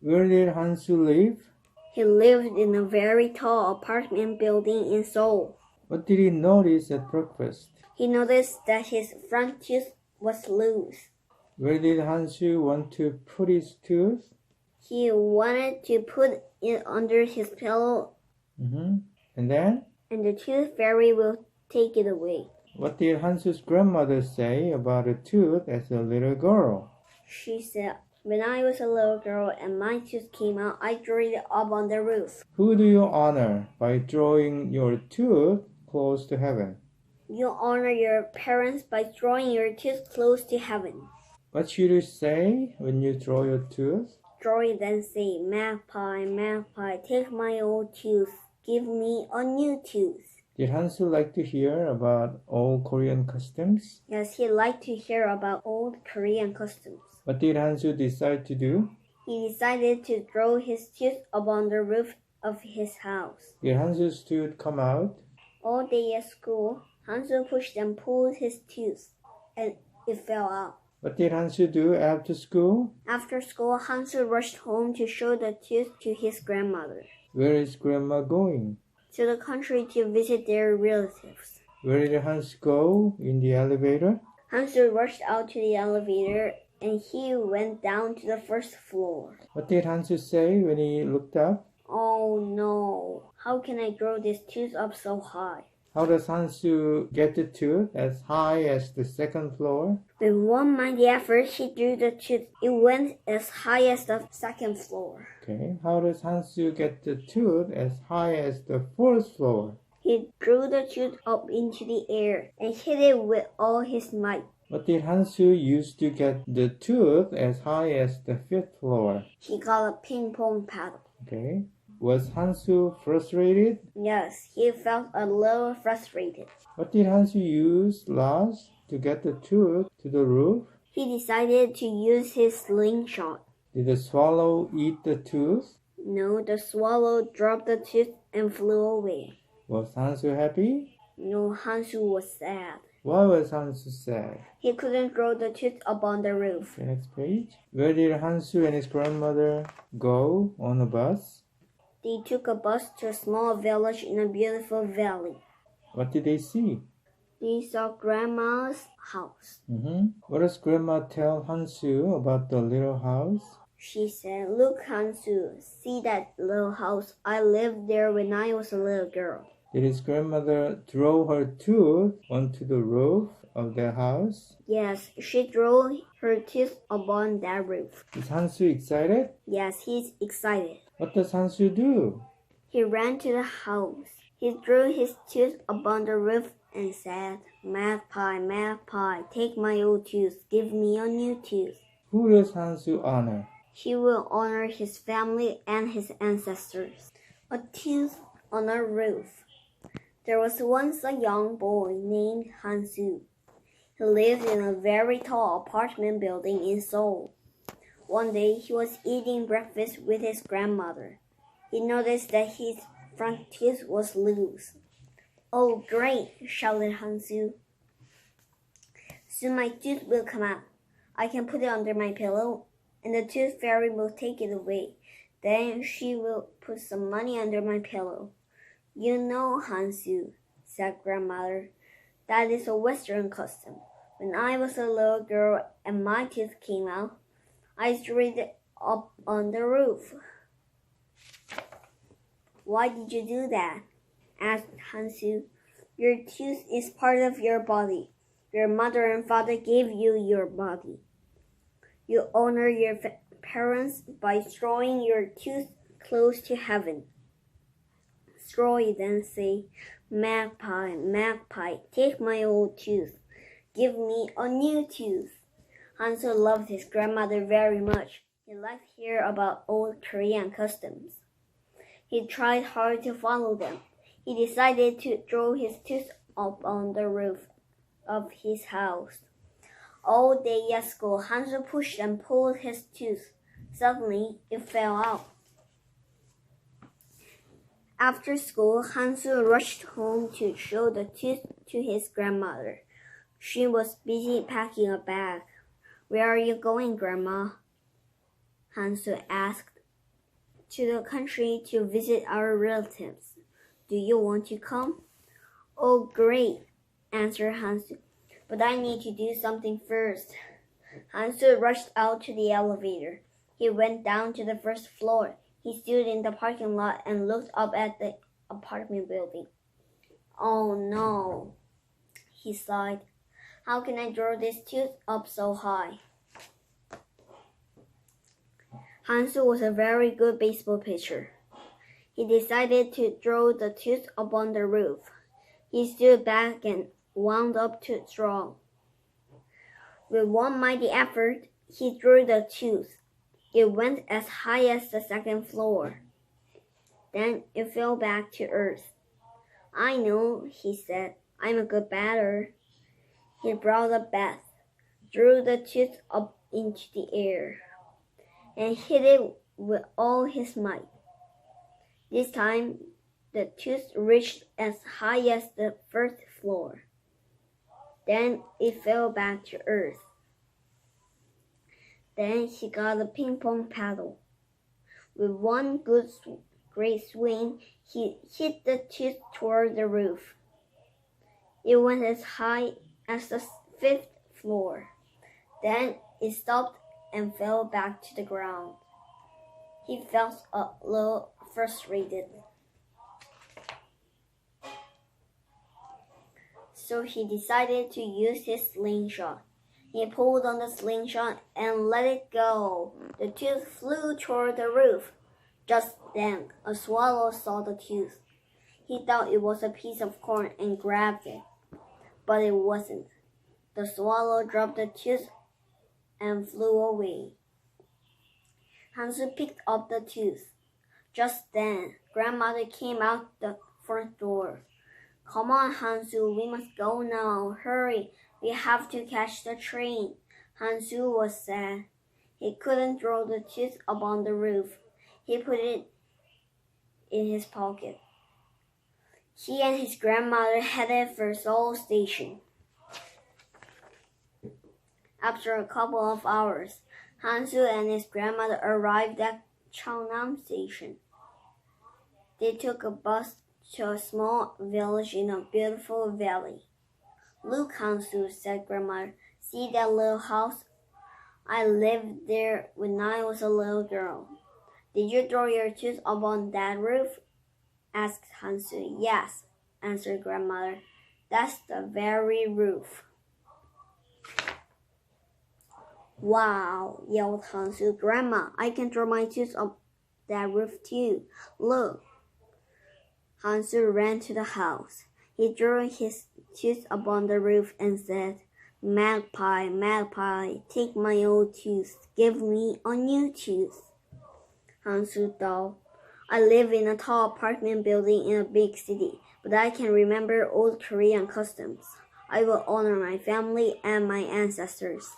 Where did Hansu live? He lived in a very tall apartment building in Seoul. What did he notice at breakfast? He noticed that his front tooth was loose. Where did Hansu want to put his tooth? He wanted to put it under his pillow. And then? And the tooth fairy will take it away. What did Hansu's grandmother say about a tooth as a little girl? She said, when I was a little girl and my tooth came out, I drew it up on the roof. Who do you honor by drawing your tooth close to heaven? You honor your parents by drawing your tooth close to heaven. What should you say when you draw your tooth? Draw it and say, Magpie, magpie, take my old tooth. Give me a new tooth. Did Hansu like to hear about old Korean customs? Yes, he liked to hear about old Korean customs. What did Hansu decide to do? He decided to draw his tooth up on the roof of his house. Did Hansu's tooth come out? All day at school, Hansu pushed and pulled his tooth, and it fell out. What did Hansu do after school? After school, Hansu rushed home to show the tooth to his grandmother. Where is Grandma going? To the country to visit their relatives. Where did Hansu go in the elevator? Hansu rushed out to the elevator and he went down to the first floor. What did Hansu say when he looked up? Oh no, how can I grow this tooth up so high? How does Hansu get the tooth as high as the second floor? With one mighty effort, he drew the tooth. It went as high as the second floor. Okay, how does Hansu get the tooth as high as the fourth floor? He drew the tooth up into the air and hit it with all his might. What did Hansu use to get the tooth as high as the fifth floor? He got a ping pong paddle. Okay. Was Hansu frustrated? Yes, he felt a little frustrated. What did Hansu use last to get the tooth to the roof? He decided to use his slingshot. Did the swallow eat the tooth? No, the swallow dropped the tooth and flew away. Was Hansu happy? No, Hansu was sad. Why was Hansu sad? He couldn't grow the tooth up on the roof. Okay, next page. Where did Hansu and his grandmother go on a bus? They took a bus to a small village in a beautiful valley. What did they see? They saw Grandma's house. What does Grandma tell Hansu about the little house? She said, look, Hansu, see that little house? I lived there when I was a little girl. Did his grandmother throw her tooth onto the roof of the house? Yes, she drew her tooth upon that roof. Is Hansu excited? Yes, he's excited. What does Hansu do? He ran to the house. He drew his tooth upon the roof and said, Magpie, magpie, take my old tooth. Give me a new tooth. Who does Hansu honor? He will honor his family and his ancestors. A tooth on a roof. There was once a young boy named Hansu. He lived in a very tall apartment building in Seoul. One day, he was eating breakfast with his grandmother. He noticed that his front tooth was loose. Oh, great, shouted Hansu. Soon my tooth will come out. I can put it under my pillow, and the tooth fairy will take it away. Then she will put some money under my pillow. You know, Hansu, said grandmother, that is a Western custom. When I was a little girl and my tooth came out, I drew it up on the roof. Why did you do that? Asked Hansu. Your tooth is part of your body. Your mother and father gave you your body. You honor your parents by drawing your tooth close to heaven. Straw it and say, Magpie, magpie, take my old tooth. Give me a new tooth. Hansu loved his grandmother very much. He liked to hear about old Korean customs. He tried hard to follow them. He decided to draw his tooth up on the roof of his house. All day at school, Hansu pushed and pulled his tooth. Suddenly, it fell out. After school, Hansu rushed home to show the tooth to his grandmother. She was busy packing a bag. Where are you going, Grandma? Hansu asked. to the country to visit our relatives. Do you want to come? Oh, great, answered Hansu. But I need to do something first. Hansu rushed out to the elevator. He went down to the first floor. He stood in the parking lot and looked up at the apartment building. Oh no, he sighed. How can I draw this tooth up so high? Hansu was a very good baseball pitcher. He decided to draw the tooth up on the roof. He stood back and wound up to draw. With one mighty effort, he drew the tooth. It went as high as the second floor. Then it fell back to earth. I know, he said. I'm a good batter. He brought a bat, drew the tooth up into the air, and hit it with all his might. This time, the tooth reached as high as the first floor. Then it fell back to earth. Then he got a ping-pong paddle. With one great swing, he hit the tooth toward the roof. It went as high as the fifth floor. Then it stopped and fell back to the ground. He felt a little frustrated. So he decided to use his slingshot. He pulled on the slingshot and let it go. The tooth flew toward the roof. Just then, a swallow saw the tooth. He thought it was a piece of corn and grabbed it, but it wasn't. The swallow dropped the tooth and flew away. Hansu picked up the tooth. Just then, Grandmother came out the front door. Come on, Hansu, we must go now. Hurry, we have to catch the train. Hansu was sad. He couldn't throw the tooth up on the roof. He put it in his pocket. He and his grandmother headed for Seoul Station. After a couple of hours, Hansu and his grandmother arrived at Cheongnam Station. They took a bus to a small village in a beautiful valley. Look, Hansu, said Grandmother. See that little house? I lived there when I was a little girl. Did you throw your tooth up on that roof? Asked Hansu. Yes, answered Grandmother. That's the very roof. Wow, yelled Hansu. Grandma, I can throw my tooth up that roof too. Look. Hansu ran to the house. He drew his tooth up on the roof and said, Magpie, magpie, take my old tooth. Give me a new tooth. Hansu thought, I live in a tall apartment building in a big city, but I can remember old Korean customs. I will honor my family and my ancestors.